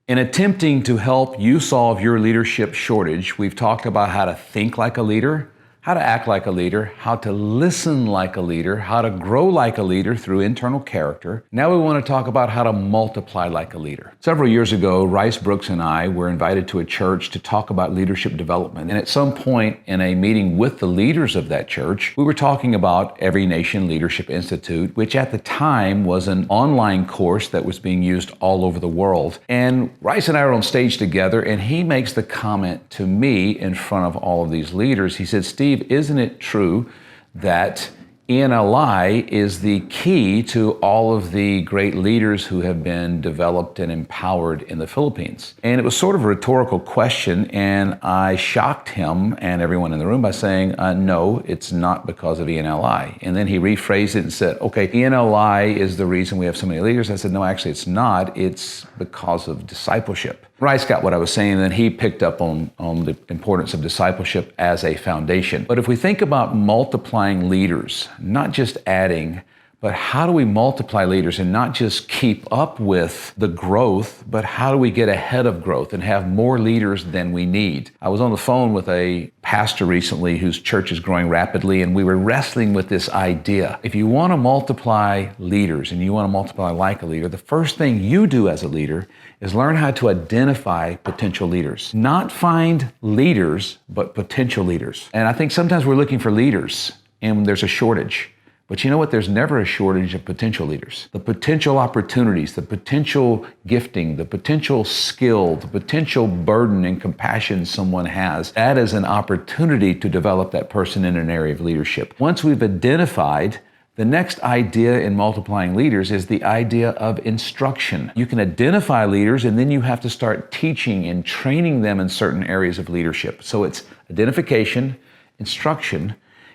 In attempting to help you solve your leadership shortage, we've talked about how to think like a leader, how to act like a leader, how to listen like a leader, how to grow like a leader through internal character. Now we want to talk about how to multiply like a leader. Several years ago, Rice Brooks and I were invited to a church to talk about leadership development. And at some point in a meeting with the leaders of that church, we were talking about Every Nation Leadership Institute, which at the time was an online course that was being used all over the world. And Rice and I are on stage together, and he makes the comment to me in front of all of these leaders. He said, "Steve, isn't it true that ENLI is the key to all of the great leaders who have been developed and empowered in the Philippines?" And it was sort of a rhetorical question, and I shocked him and everyone in the room by saying, no, it's not because of ENLI. And then he rephrased it and said, okay, ENLI is the reason we have so many leaders. I said, no, actually it's not. It's because of discipleship. Rice got what I was saying, and then he picked up on the importance of discipleship as a foundation. But if we think about multiplying leaders, not just adding, but how do we multiply leaders and not just keep up with the growth, but how do we get ahead of growth and have more leaders than we need? I was on the phone with a pastor recently whose church is growing rapidly, and we were wrestling with this idea. If you want to multiply leaders and you want to multiply like a leader, the first thing you do as a leader is learn how to identify potential leaders. Not find leaders, but potential leaders. And I think sometimes we're looking for leaders and there's a shortage. But you know what? There's never a shortage of potential leaders. The potential opportunities, the potential gifting, the potential skill, the potential burden and compassion someone has, that is an opportunity to develop that person in an area of leadership. Once we've identified, the next idea in multiplying leaders is the idea of instruction. You can identify leaders, and then you have to start teaching and training them in certain areas of leadership. So it's identification, instruction,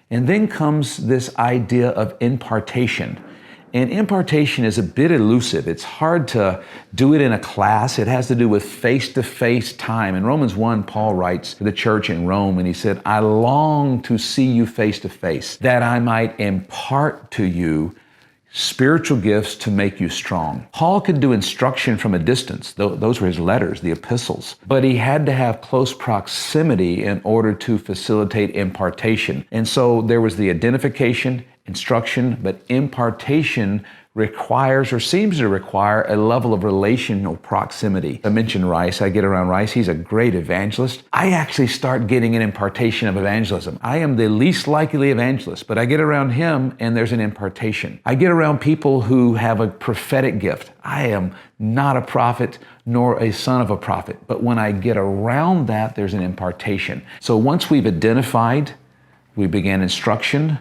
and then comes this idea of impartation. And impartation is a bit elusive. It's hard to do it in a class. It has to do with face-to-face time. In Romans 1, Paul writes to the church in Rome, and he said, "I long to see you face-to-face, that I might impart to you spiritual gifts to make you strong." Paul could do instruction from a distance. Those were his letters, the epistles. But he had to have close proximity in order to facilitate impartation. And so there was the identification, instruction, but impartation requires or seems to require a level of relational proximity. I mentioned Rice. I get around Rice. He's a great evangelist. I actually start getting an impartation of evangelism. I am the least likely evangelist, but I get around him and there's an impartation. I get around people who have a prophetic gift. I am not a prophet nor a son of a prophet, but when I get around that, there's an impartation. So once we've identified, we begin instruction,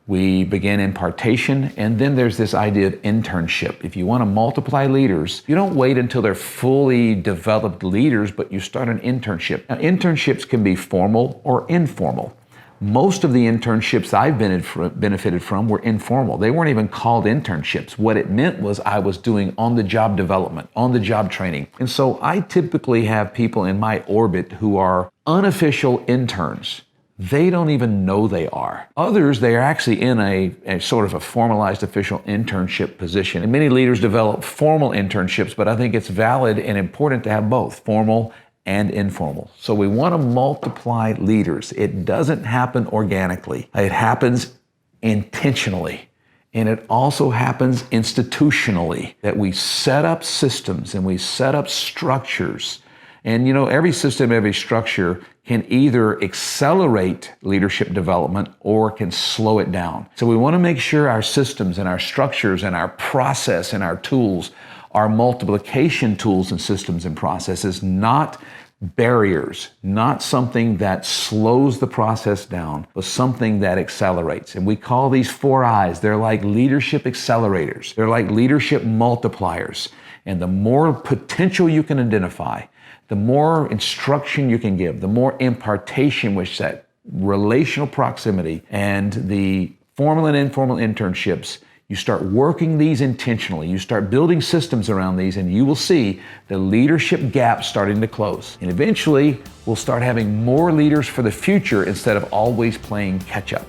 we begin impartation, and then there's this idea of internship. If you want to multiply leaders, you don't wait until they're fully developed leaders, but you start an internship. Now, internships can be formal or informal. Most of the internships I've benefited from were informal. They weren't even called internships. What it meant was I was doing on-the-job development, on-the-job training. And so I typically have people in my orbit who are unofficial interns. They don't even know they are. Others, they are actually in a sort of a formalized official internship position. And many leaders develop formal internships, but I think it's valid and important to have both formal and informal. So we want to multiply leaders. It doesn't happen organically. It happens intentionally. And it also happens institutionally, that we set up systems and we set up structures. And you know, every system, every structure can either accelerate leadership development or can slow it down. So we want to make sure our systems and our structures and our process and our tools are multiplication tools and systems and processes, not barriers, not something that slows the process down, but something that accelerates. And we call these 4 I's. They're like leadership accelerators. They're like leadership multipliers. And the more potential you can identify, the more instruction you can give, the more impartation, which that relational proximity and the formal and informal internships, you start working these intentionally. You start building systems around these, and you will see the leadership gap starting to close. And eventually, we'll start having more leaders for the future instead of always playing catch up.